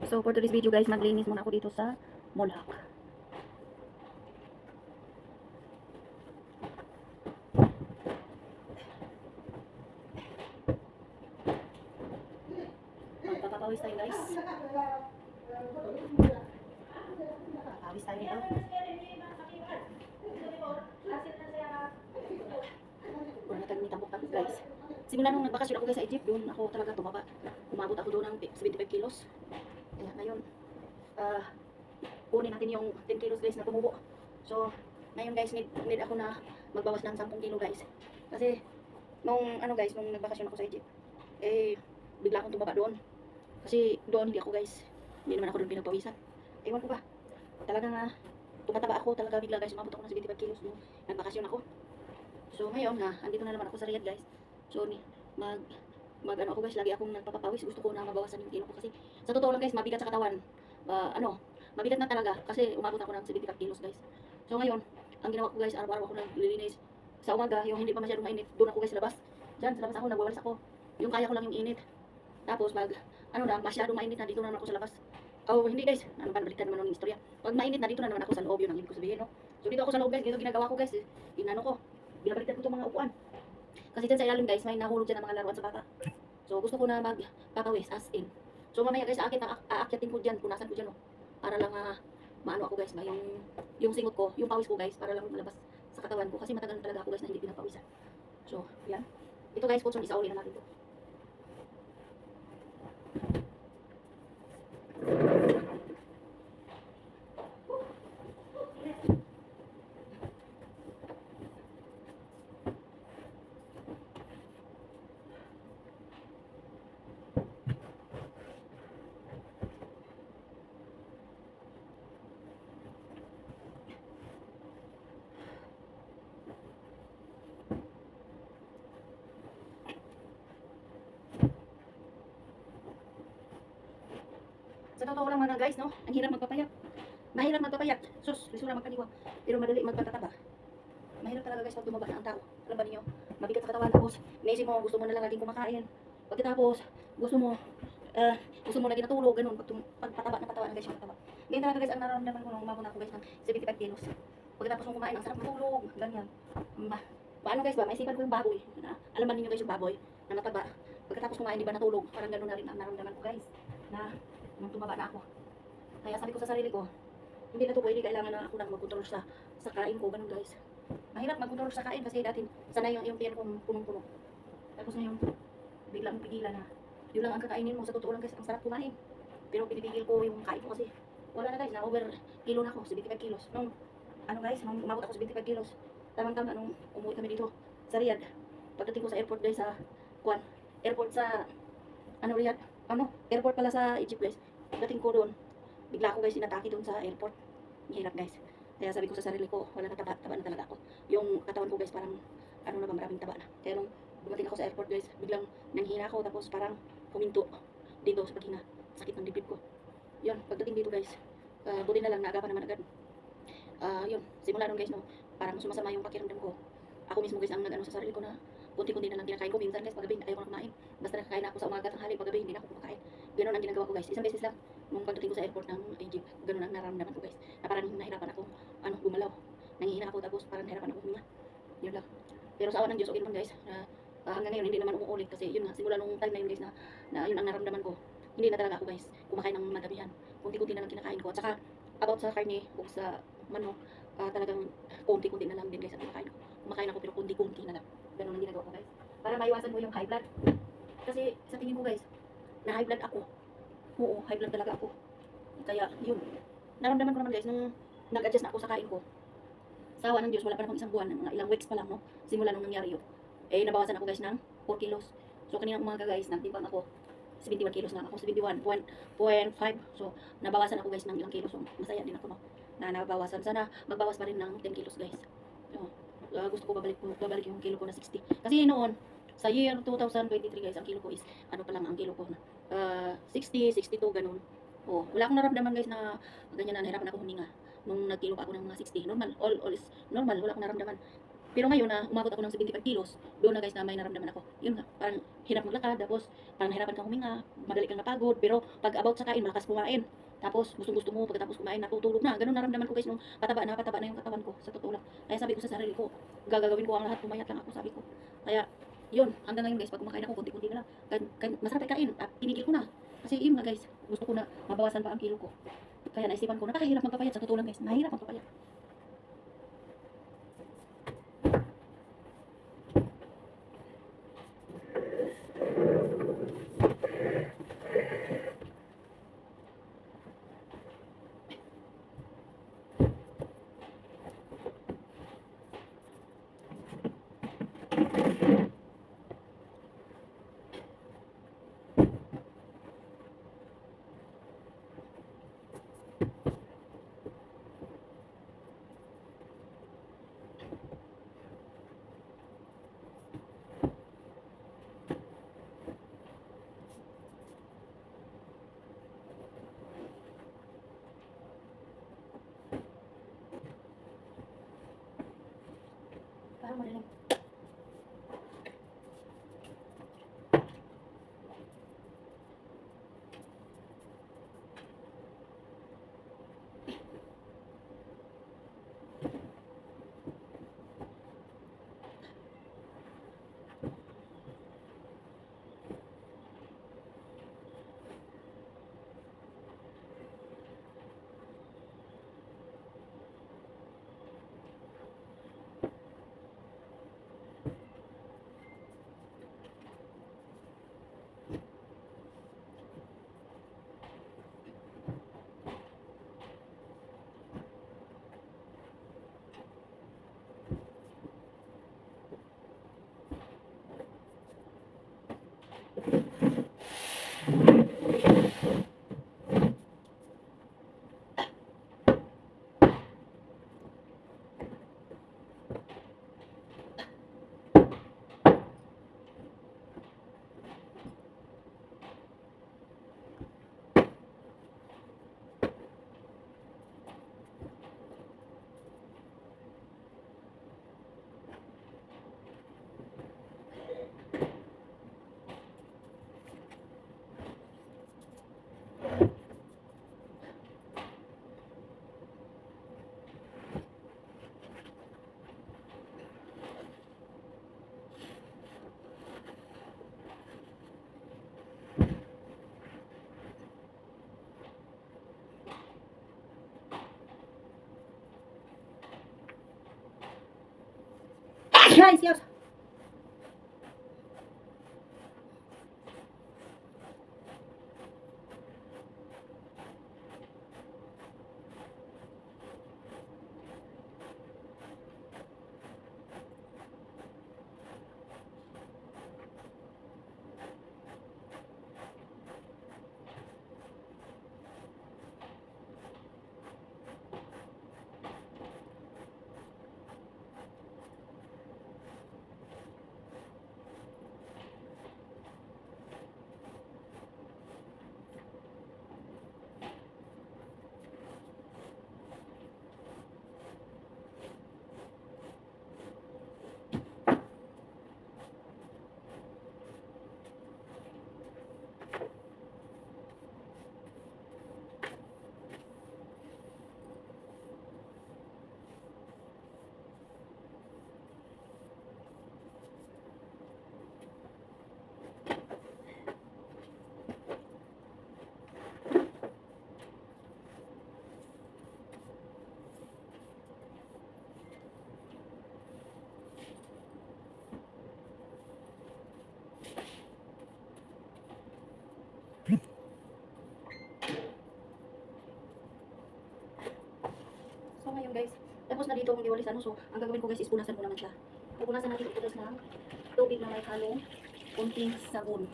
So for today's video guys, maglinis muna ako dito sa Molak. Magpapawis tayo guys. Papawis tayo nito. Wala na tayong tambok-tambok guys. Simula nung nagbakasyon ako guys sa Egypt, doon ako talaga tumaba. Umabot ako doon ng 75 kilos. Kaya ngayon, kunin natin yung 10 kilos guys na tumubo. So, ngayon guys, need ako na magbawas ng 10 kilo guys. Kasi, nung nagbakasyon ako sa Egypt, bigla akong tumaba doon. Kasi doon hindi ako guys, hindi naman ako doon pinagpawisan. Ewan ko ba, talagang tumataba ako talaga bigla guys, umabot ako ng 75 kilos doon. Nagbakasyon ako. So, ngayon andito na naman ako sa Riyadh guys. So, mag ako guys, lagi akong nagpapapawis. Gusto ko na mabawasan yung kilo ko kasi sa totoo lang guys, mabigat sa katawan. Mabigat na talaga kasi umabot ako ng 75 kilos guys. So ngayon, ang ginawa ko guys, araw-araw ako naglilinis. Sa umaga, yung hindi pa masyadong mainit, doon ako guys sa labas. Diyan sa labas ako, nagwawalis ako. Yung kaya ko lang yung init. Tapos masyadong mainit na, dito na naman ako sa labas. Oh, hindi guys, baliktad naman ng istorya. Pag mainit na, dito na naman ako sa loob, yun ang ibig ko sabihin, no? So dito ako sa loob guys, dito ginagawa ko guys, binabaliktad ko itong mga upuan. Kasi dyan sa ilalim guys, may nahulog dyan ng mga laruan sa bata. So gusto ko na magpapawis as in. So mamaya guys, aakyatin ko dyan, punasan ko dyan, oh. Para lang maano ako guys, yung singot ko, yung pawis ko guys, para lang malabas sa katawan ko. Kasi matagal talaga ako guys na hindi pinapawisan. So, yan. Ito guys, kung isauli na natin to. Sa totoo lang mga guys, no? Ang hirap magpapayat. Mahirap magpapayat. Sus, lisura magkaliwa. Pero madali magpatataba. Mahirap talaga guys pag tumaba na ang tao. Alam ba niyo? Mabigat sa katawan. Tapos, naisip mo, gusto mo na lang laging kumakain. Pagkatapos, gusto mo lagi natulog. Ganun. Pagpataba ng katawan guys, yung pataba. Ganyan talaga guys, ang nararamdaman ko nung umabot na ako guys ng 75 kilos. Pagkatapos mong kumain, ang sarap matulog. Ganyan. Paano guys ba? Maisipan ko yung baboy. Alam ba niyo guys yung baboy na mataba. Pagkatapos kumain, di ba natulog? Parang ganun na rin ang nararamdaman ko guys. Nung tumaba na ako. Kaya sabi ko sa sarili ko, hindi na to pwede, kailangan na ako nang mag-control sa kain ko, ganun guys. Mahirap mag-control sa kain kasi dati sanay yung tiyan kong punong-puno. Tapos ngayon, biglang pigilan na. Yun lang ang kakainin mo, sa totoo lang guys, ang sarap kumain. Pero pinipigil ko yung kain ko kasi wala na guys, na over kilo na ako, 75 kilos. Nung nung umabot ako sa 75 kilos, tamang-tama nung umuwi kami dito sa Riyadh. Pagdating ko sa airport guys, Riyadh, airport pala sa Egypt guys. Pagdating ko doon, bigla ako guys inatake doon sa airport. Hirap guys. Kaya sabi ko sa sarili ko, wala na, taba na talaga ako. Yung katawan ko guys, parang maraming taba na. Kaya nung dumating ako sa airport guys, biglang nanghina ako, tapos parang huminto dito sa paghina. Sakit ng dibdib ko. Yun, pagdating dito guys, buti na lang naagapan naman agad. Yun, simula nun guys, no, parang sumasama yung pakiramdam ko. Ako mismo guys ang nag-ano sa sarili ko na kunti-kunti na lang kinakain ko. Minsan guys, paggabi ayaw ko na kumain. Basta nakakain ako sa umaga, tanghali, paggabi hindi na ako kumakain. Ganun ang ginagawa ko guys. Isang beses lang nung pagdating ko sa airport ng Egypt, ganun ang nararamdaman ko guys. Na parang nahirapan ako gumalaw. Nangihina ako, tapos parang nahirapan ako huminga. Yun lang. Pero sa awan ng Diyos, okay naman guys. Hanggang ngayon hindi naman umuulit kasi yun nga, simula nung time na yun guys na yun ang naramdaman ko. Hindi na talaga ako guys kumakain ng madamihan. Kunti-kunti na lang kinakain ko. At saka about sa karne o sa manok, talagang kunti-kunti na lang din guys ang kinakain ko. Kumakain ako pero kunti-kunti na lang. Ganun ang ginagawa ko guys. Para maiwasan mo yung high blood. Kasi sa tingin ko guys, na high blood ako. Oo, high blood talaga ako. Kaya yun. Naramdaman ko naman guys nung nag-adjust na ako sa kain ko. Sa awa ng Diyos, wala pa naman isang buwan, mga ilang weeks pa lang, no? Simula nung nangyari yun. Nabawasan ako guys ng 4 kilos. So kanina umaga guys, nagtimbang ako 71 kilos na ako, 71.5. So nabawasan ako guys ng ilang kilos. So masaya din ako, no? Na nabawasan. Sana magbawas pa rin ng 10 kilos guys. So, gusto ko babalik yung kilo ko na 60. Kasi noon, sa year 2023 guys, ang kilo ko is, pa lang ang kilo ko na 60, 62, ganun. Wala akong naramdaman guys na ganyan na nahirapan ako huminga. Nung nagkilo pa ako ng mga 60, normal, all is normal, wala akong naramdaman. Pero ngayon na umabot ako ng 75 kilos, doon na guys na may naramdaman ako. Yun nga, parang hirap maglakad, tapos parang nahirapan kang huminga, madali kang napagod, pero pag about sa kain, malakas kumain. Tapos gusto-gusto mo, pagkatapos kumain, natutulog na. Ganun naramdaman ko guys nung pataba na yung katawan ko, sa totoo lang. Kaya sabi ko sa sarili ko, gagawin ko ang lahat, pumayat lang ako, sabi ko. Kaya, yun, hanggang ngayon guys, pag kumakain ako, konti-konti na lang. Masarap ay kain, at tinigil ko na. Kasi yun nga guys, gusto ko na mabawasan pa ang kilo ko. Kaya naisipan ko, nakakahirap magpapayat, sa totoo lang guys, nahihirap magpapayat. Parang madaling. Guys, yes. So ngayon guys, tapos na dito ang diwalis ano. So ang gagawin ko guys is punasan ko naman siya. Pupunasan natin ito guys ng tubig na may halong kunting sabon.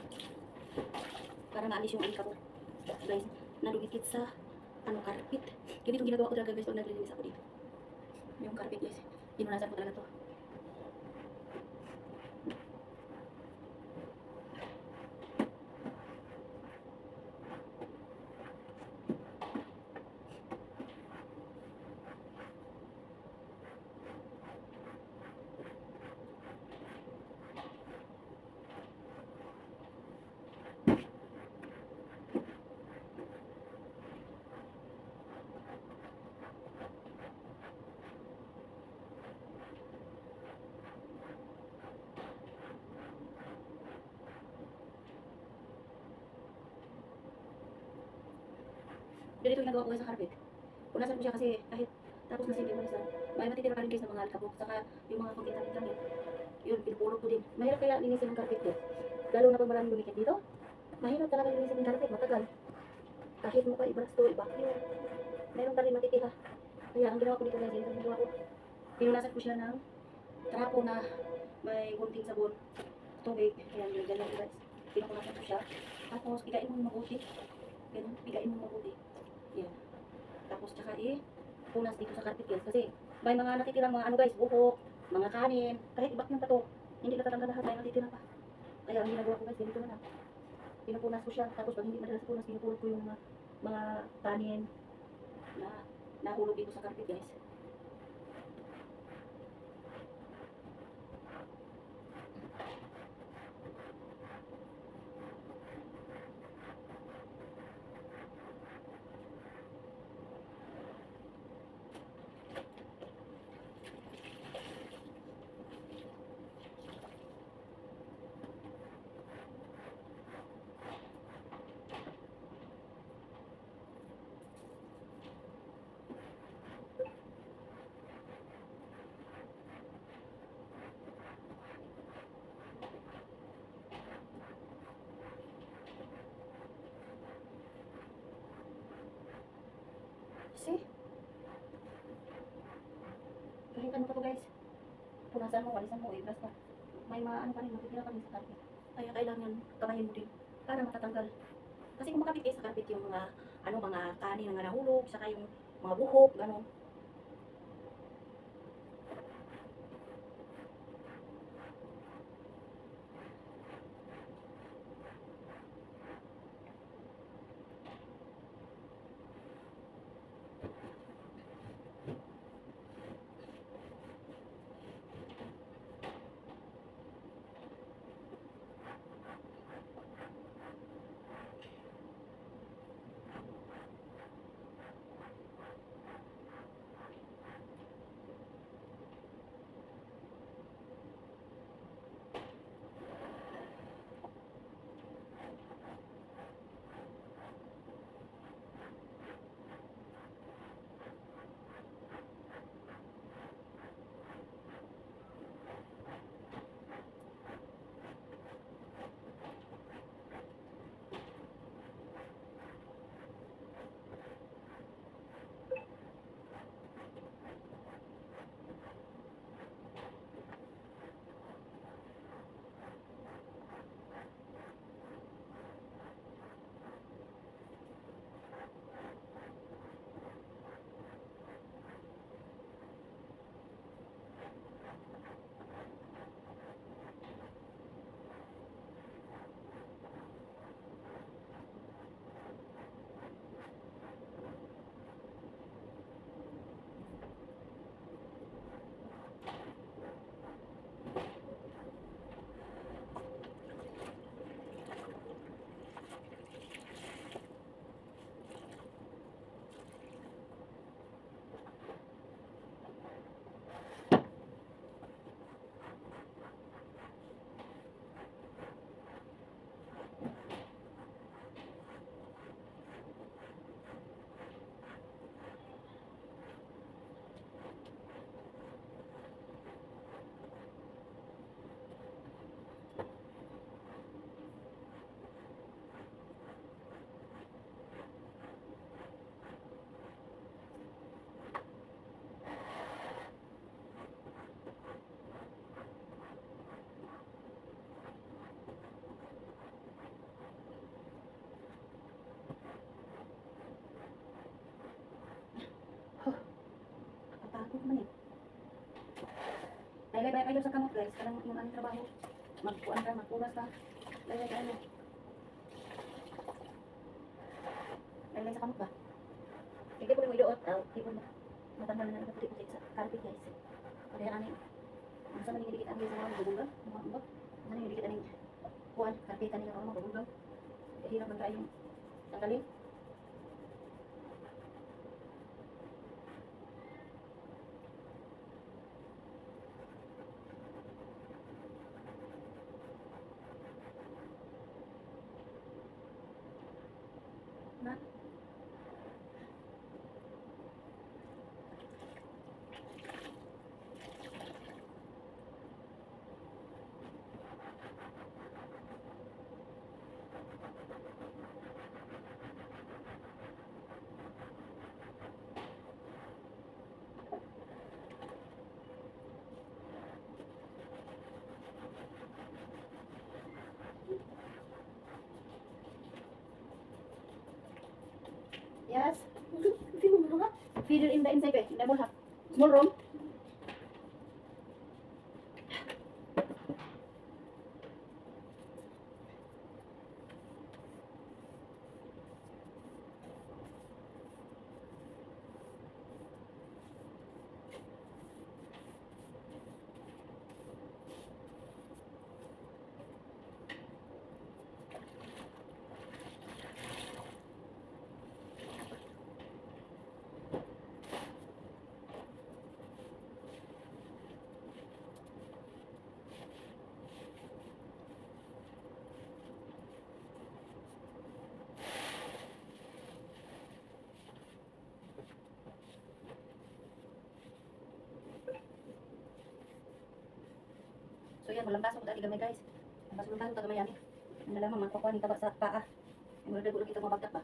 Para maalis yung alikabok. Guys, nadumikit sa carpet. Ganito ang ginagawa ko talaga guys pag naglilinis ako dito. Yung carpet guys, pinunasan ko talaga to. Ganito yung nagawa ko guys sa carpet. Punasan ko siya kasi kahit tapos na hindi manisan, may matitira pa rin guys ng mga alikabok, saka yung mga konting damit. Yun, pinupulot ko din. Mahirap kaya linisin ng carpet guys. Lalo na pag maraming lumikit dito. Mahirap talaga linisin ng carpet, matagal. Kahit mo pa i-brush to, i-vacuum, meron pa rin matitira. Kaya ang ginawa ko dito guys, yung ginawa ko, pinunasan ko siya ng trapo na may konting sabon, tubig. Ayan, ganyan ko guys. Pinunasan ko siya. Tapos, pigain mo mabuti. Ganun, pigain mo mabuti. Ayan. Tapos, tsaka punas dito sa carpet guys. Kasi, may mga natitirang mga ano guys, buhok, mga kanin, kahit i-vacuum pa to, hindi natatanggal lahat, may natitira pa. Kaya ang ginagawa ko guys, ganito na lang. Pinupunas ko siya, tapos pag hindi madalas punas, pinupulot ko yung mga kanin na nahulog dito sa carpet guys. See? Kahit ano pa to guys, punasan mo, walisan mo, i-brush mo. May mga ano pa rin, matitira pa rin sa carpet. Kaya kailangan kamayin mo din para matatanggal. Kasi kung makapit kayo sa carpet yung mga ano, mga kanin na nahulog, saka yung mga buhok, gano'n. Kapagod man eh. Laylay kayo sa kamot guys, kanang yung aming trabaho. Magpuan ka, magpunas ka. Laylay ka ano. Laylay sa kamot ba? Hindi ko rin idoot. Hindi ko matanggal na nagkaputi-puti sa carpet guys. Kaya ano, ang sama nang dikit ang sa mga bubungga, mga umbak. Ano yung dikit ang kuan, carpet nila mga bubungga. Hirap man kayo tanggalin. Na? Yes. Feeder in the inside, eh. Double half. Small room. So yan, walang baso ko dati gamay guys. Ang baso ng baso tagamay yan. Ang nalaman, magpakuha ni taba sa paa. Ang wala dago kita mabagtak ba?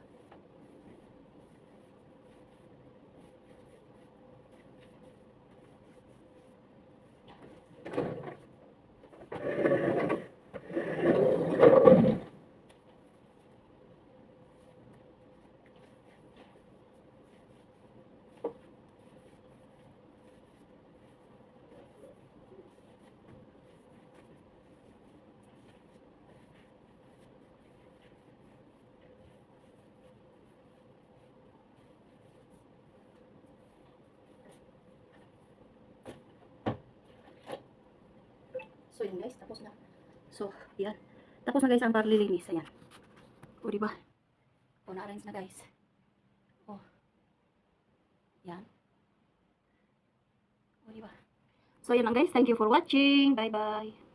So yun guys, tapos na. So, yan. Tapos na guys ang parlilinis. Ayan. O diba? O na-arrange na guys. O. Yan. O diba? So yan lang guys. Thank you for watching. Bye bye.